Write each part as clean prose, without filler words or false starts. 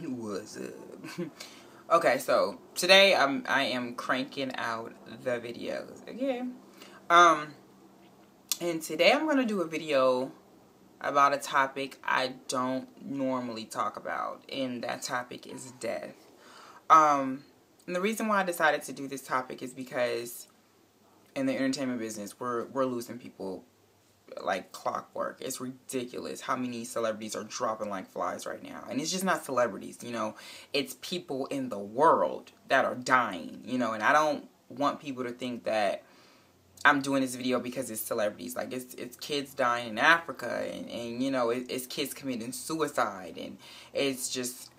What's up? Okay, so today I am cranking out the videos again. And today I'm gonna do a video about a topic I don't normally talk about, and that topic is death. And the reason why I decided to do this topic is because in the entertainment business, we're losing people like clockwork. It's ridiculous how many celebrities are dropping like flies right now. And it's just not celebrities, it's people in the world that are dying, and I don't want people to think that I'm doing this video because it's celebrities. Like it's kids dying in Africa, and it's kids committing suicide, and it's just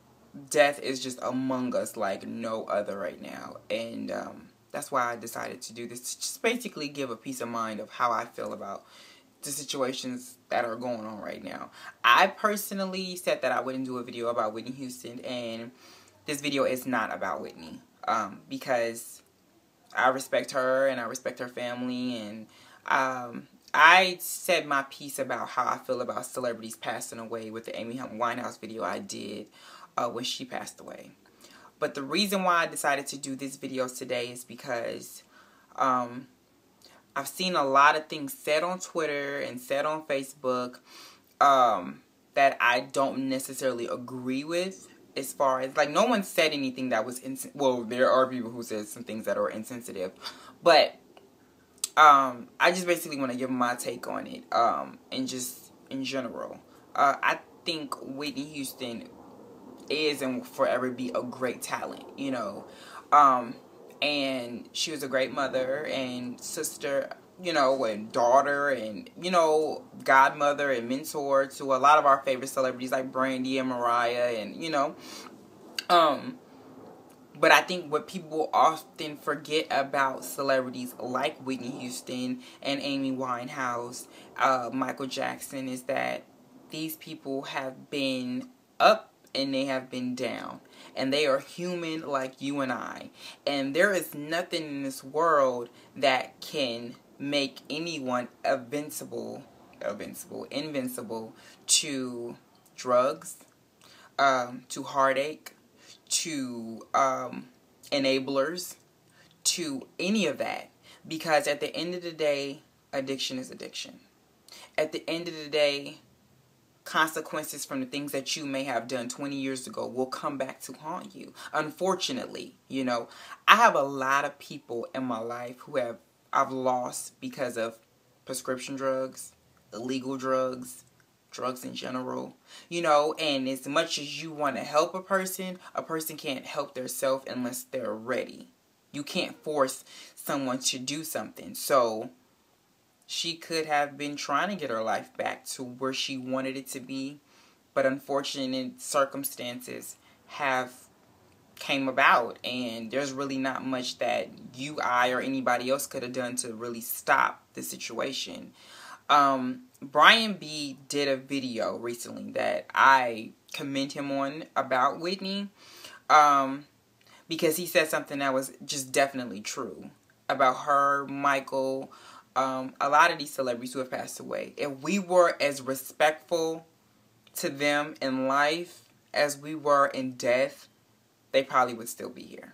death is just among us like no other right now. And that's why I decided to do this, to just basically give a peace of mind of how I feel about the situations that are going on right now. I personally said that I wouldn't do a video about Whitney Houston, and this video is not about Whitney, because I respect her and I respect her family, and I said my piece about how I feel about celebrities passing away with the Amy Winehouse video I did when she passed away. But the reason why I decided to do this video today is because I've seen a lot of things said on Twitter and said on Facebook that I don't necessarily agree with, as far as, like, no one said anything that was, well, there are people who said some things that are insensitive, but I just basically want to give my take on it, and just in general. I think Whitney Houston is and will forever be a great talent, and she was a great mother and sister, and daughter, and, godmother and mentor to a lot of our favorite celebrities like Brandy and Mariah, and, but I think what people often forget about celebrities like Whitney Houston and Amy Winehouse, Michael Jackson, is that these people have been up and they have been down. And they are human like you and I. And there is nothing in this world that can make anyone invincible to drugs, to heartache, to enablers, to any of that. Because at the end of the day, addiction is addiction. At the end of the day, consequences from the things that you may have done 20 years ago will come back to haunt you. Unfortunately, I have a lot of people in my life who I've lost because of prescription drugs, illegal drugs, drugs in general, and as much as you want to help a person can't help themselves unless they're ready. You can't force someone to do something. So she could have been trying to get her life back to where she wanted it to be, but unfortunate circumstances have came about, and there's really not much that you, I, or anybody else could have done to really stop the situation. Brian B did a video recently that I commend him on about Whitney, because he said something that was just definitely true about her, Michael, a lot of these celebrities who have passed away. If we were as respectful to them in life as we were in death, they probably would still be here.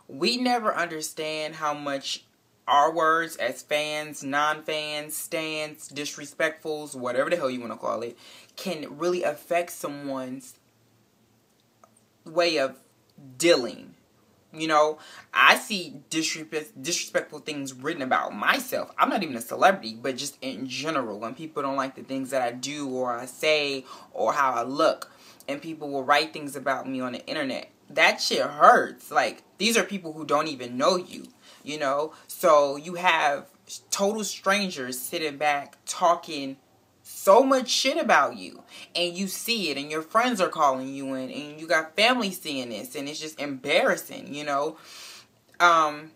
We never understand how much our words as fans, non-fans, stans, disrespectfuls, whatever the hell you want to call it, can really affect someone's way of dealing. I see disrespectful things written about myself. I'm not even a celebrity, but just in general, when people don't like the things that I do or I say or how I look, and people will write things about me on the internet, that shit hurts. Like, these are people who don't even know you, So you have total strangers sitting back talking so much shit about you, and you see it, and your friends are calling you in, and you got family seeing this, and it's just embarrassing, and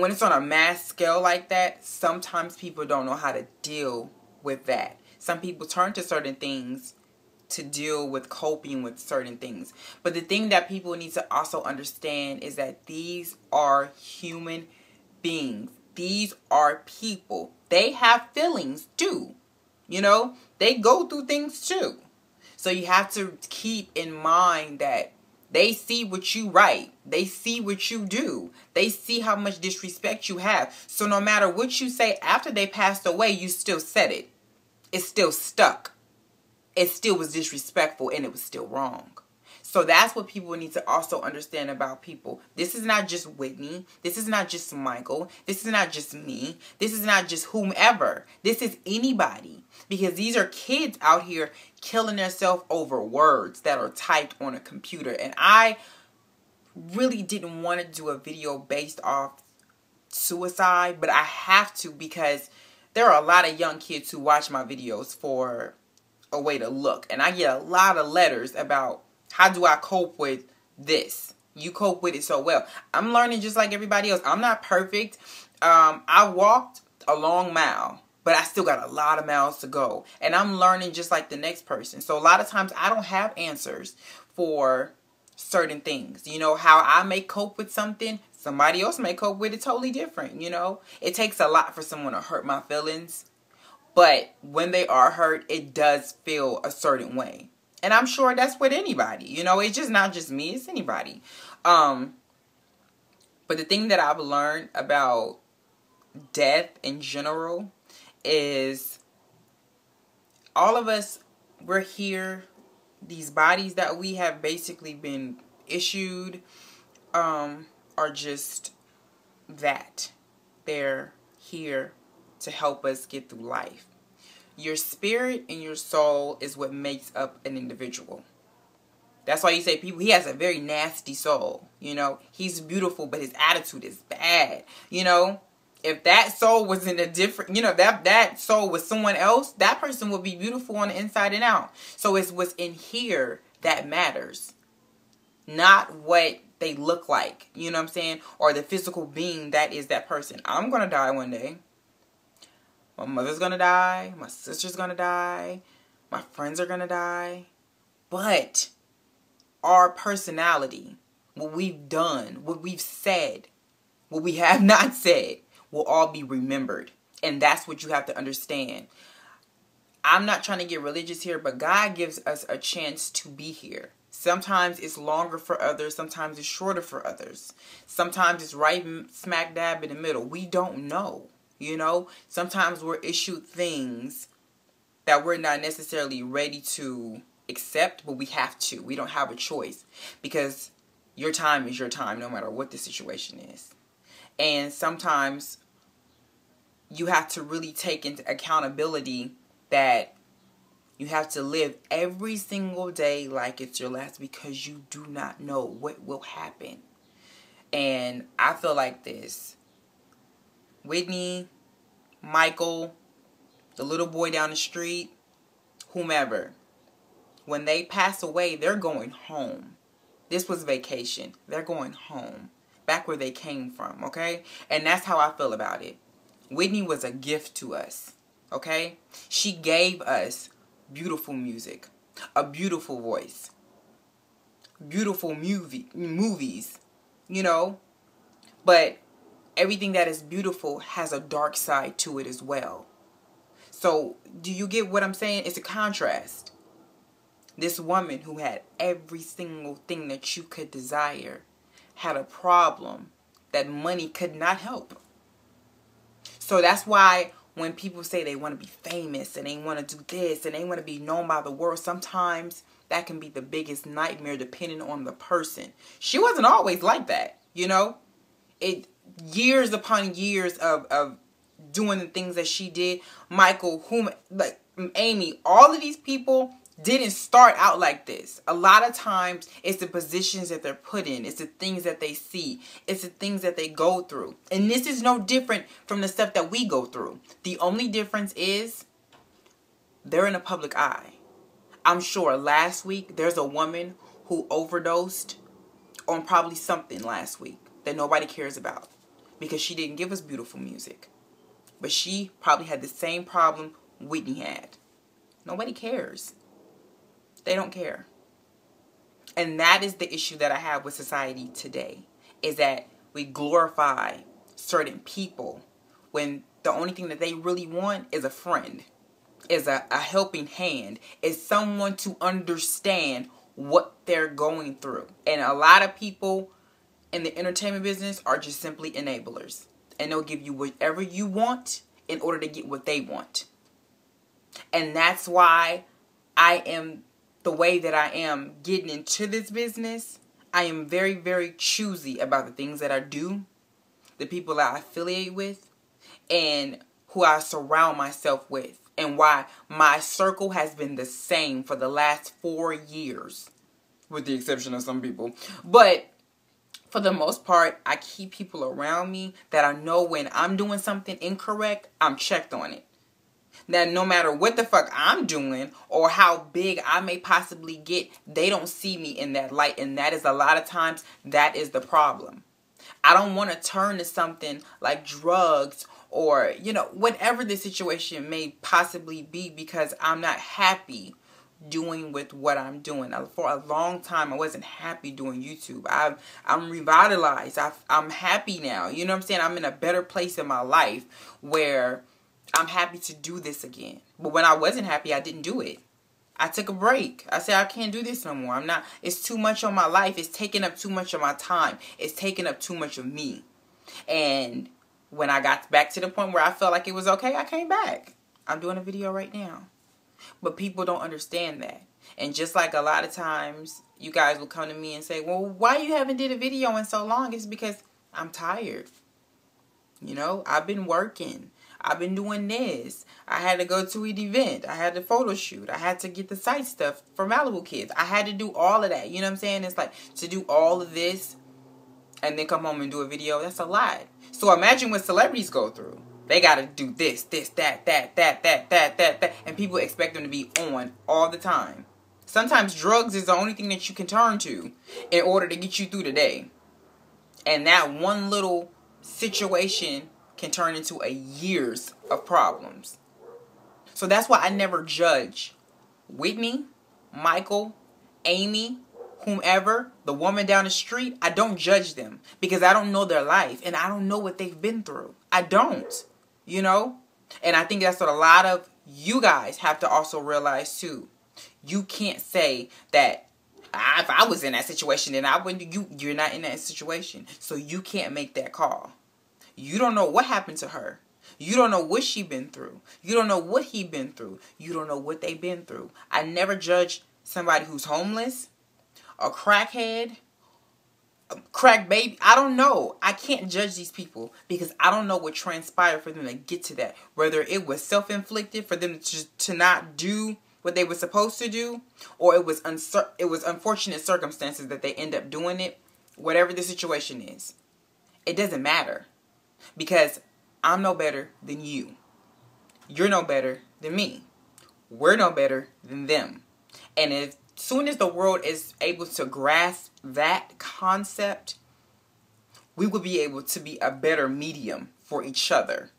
when it's on a mass scale like that, sometimes people don't know how to deal with that. Some people turn to certain things to deal with coping with certain things, but the thing that people need to also understand is that these are human beings. These are people. They have feelings too. They go through things too. So you have to keep in mind that they see what you write. They see what you do. They see how much disrespect you have. So no matter what you say after they passed away, you still said it. It still stuck. It still was disrespectful and it was still wrong. So that's what people need to also understand about people. This is not just Whitney. This is not just Michael. This is not just me. This is not just whomever. This is anybody. Because these are kids out here killing themselves over words that are typed on a computer. And I really didn't want to do a video based off suicide, but I have to because there are a lot of young kids who watch my videos for a way to look. And I get a lot of letters about how do I cope with this? You cope with it so well. I'm learning just like everybody else. I'm not perfect. I walked a long mile, but I still got a lot of miles to go. And I'm learning just like the next person. So a lot of times I don't have answers for certain things. You know, how I may cope with something, somebody else may cope with it totally different, you know. It takes a lot for someone to hurt my feelings. But when they are hurt, it does feel a certain way. And I'm sure that's with anybody. You know, it's just not just me. It's anybody. But the thing that I've learned about death in general is all of us, we're here. These bodies that we have basically been issued are just that. They're here to help us get through life. Your spirit and your soul is what makes up an individual. That's why you say people, he has a very nasty soul. You know, he's beautiful, but his attitude is bad. You know, if that soul was in a different, you know, that soul was someone else, that person would be beautiful on the inside and out. So it's what's in here that matters. Not what they look like. You know what I'm saying? Or the physical being that is that person. I'm going to die one day. My mother's going to die. My sister's going to die. My friends are going to die. But our personality, what we've done, what we've said, what we have not said, will all be remembered. And that's what you have to understand. I'm not trying to get religious here, but God gives us a chance to be here. Sometimes it's longer for others. Sometimes it's shorter for others. Sometimes it's right smack dab in the middle. We don't know. You know, sometimes we're issued things that we're not necessarily ready to accept, but we have to. We don't have a choice because your time is your time no matter what the situation is. And sometimes you have to really take into accountability that you have to live every single day like it's your last because you do not know what will happen. And I feel like this. Whitney, Michael, the little boy down the street, whomever. When they pass away, they're going home. This was vacation. They're going home. Back where they came from, okay? And that's how I feel about it. Whitney was a gift to us, okay? She gave us beautiful music, a beautiful voice, beautiful movies, you know? But everything that is beautiful has a dark side to it as well. So, do you get what I'm saying? It's a contrast. This woman who had every single thing that you could desire had a problem that money could not help. So that's why when people say they want to be famous and they want to do this and they want to be known by the world, sometimes that can be the biggest nightmare depending on the person. She wasn't always like that, you know? Years upon years of doing the things that she did. Michael, Amy, all of these people didn't start out like this. A lot of times it's the positions that they're put in. It's the things that they see. It's the things that they go through. And this is no different from the stuff that we go through. The only difference is they're in a public eye. I'm sure last week there's a woman who overdosed on probably something last week that nobody cares about because she didn't give us beautiful music. But she probably had the same problem Whitney had. Nobody cares. They don't care. And that is the issue that I have with society today, is that we glorify certain people when the only thing that they really want is a friend. is a helping hand, is someone to understand what they're going through. And a lot of people in the entertainment business are just simply enablers. And they'll give you whatever you want in order to get what they want. And that's why I am the way that I am getting into this business. I am very, very choosy about the things that I do, the people that I affiliate with, and who I surround myself with. And why my circle has been the same for the last 4 years. With the exception of some people. But for the most part, I keep people around me that I know when I'm doing something incorrect, I'm checked on it. Now, no matter what the fuck I'm doing or how big I may possibly get, they don't see me in that light. And that is a lot of times, that is the problem. I don't want to turn to something like drugs or, you know, whatever the situation may possibly be, because I'm not happy doing with what I'm doing. For a long time, I wasn't happy doing YouTube. I'm revitalized. I'm happy now. You know what I'm saying? I'm in a better place in my life where I'm happy to do this again. But when I wasn't happy, I didn't do it. I took a break. I said, I can't do this no more. It's too much on my life. It's taking up too much of my time. It's taking up too much of me. And when I got back to the point where I felt like it was okay, I came back. I'm doing a video right now. But people don't understand that. And just like a lot of times, you guys will come to me and say, well, why you haven't did a video in so long? It's because I'm tired. You know, I've been working. I've been doing this. I had to go to an event. I had to photo shoot. I had to get the site stuff for Malibu Kids. I had to do all of that. You know what I'm saying? It's like, to do all of this and then come home and do a video, that's a lot. So imagine what celebrities go through. They got to do this, that. And people expect them to be on all the time. Sometimes drugs is the only thing that you can turn to in order to get you through the day. And that one little situation can turn into a years of problems. So that's why I never judge Whitney, Michael, Amy, whomever, the woman down the street. I don't judge them because I don't know their life and I don't know what they've been through. I don't, you know? And I think that's what a lot of you guys have to also realize too. You can't say that if I was in that situation, then I wouldn't. You're not in that situation, so you can't make that call. You don't know what happened to her. You don't know what she been through. You don't know what he been through. You don't know what they been through. I never judge somebody who's homeless, a crackhead, a crack baby. I don't know. I can't judge these people because I don't know what transpired for them to get to that. Whether it was self-inflicted for them to not do what they were supposed to do, or it was unfortunate circumstances that they end up doing it. Whatever the situation is, it doesn't matter. Because I'm no better than you. You're no better than me. We're no better than them. And as soon as the world is able to grasp that concept, we will be able to be a better medium for each other.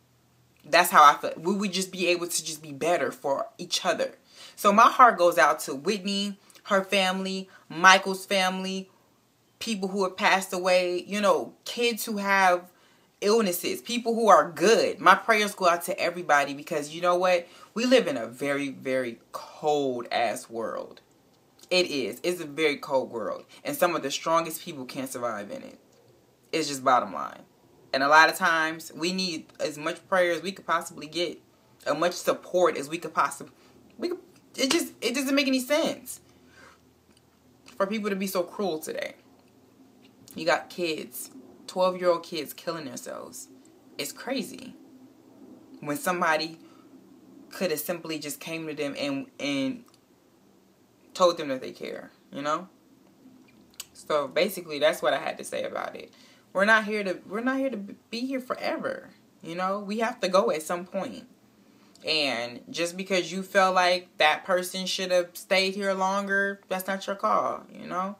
That's how I feel. We would just be able to just be better for each other. So my heart goes out to Whitney, her family, Michael's family, people who have passed away, you know, kids who have illnesses, people who are good. My prayers go out to everybody because you know what? We live in a very, very cold ass world. It is. It's a very cold world. And some of the strongest people can't survive in it. It's just bottom line. And a lot of times we need as much prayer as we could possibly get. As much support as we could possibly. It doesn't make any sense for people to be so cruel today. You got kids. 12-year-old kids killing themselves. It's crazy. When somebody could have simply just came to them and told them that they care, you know? So basically that's what I had to say about it. We're not here to be here forever, you know? We have to go at some point. And just because you felt like that person should have stayed here longer, that's not your call, you know?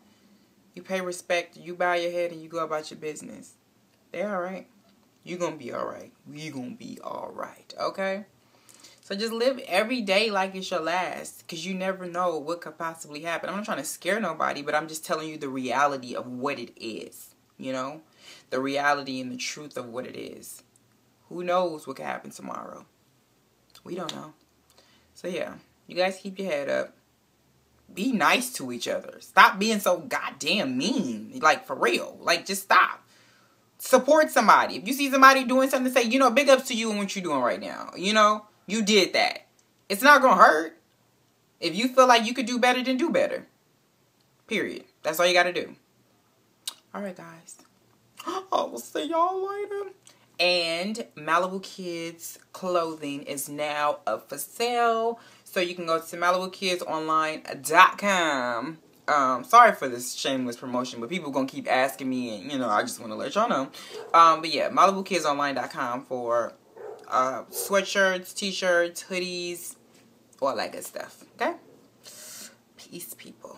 You pay respect, you bow your head, and you go about your business. They're alright. You're going to be alright. We're going to be alright, okay? So just live every day like it's your last, because you never know what could possibly happen. I'm not trying to scare nobody, but I'm just telling you the reality of what it is, you know? The reality and the truth of what it is. Who knows what could happen tomorrow? We don't know. So So yeah, you guys keep your head up. Be nice to each other. Stop being so goddamn mean. Like, for real. Like, just stop. Support somebody. If you see somebody doing something, say, you know, big ups to you and what you're doing right now. You know, you did that. It's not gonna hurt. If you feel like you could do better, then do better. Period. That's all you gotta do. Alright, guys. I will see y'all later. And Malibu Kids clothing is now up for sale. So you can go to MalibuKidsOnline.com. Sorry for this shameless promotion, but people gonna keep asking me, and you know, I just want to let y'all know. But yeah, MalibuKidsOnline.com for sweatshirts, t-shirts, hoodies, all that good stuff. Okay? Peace, people.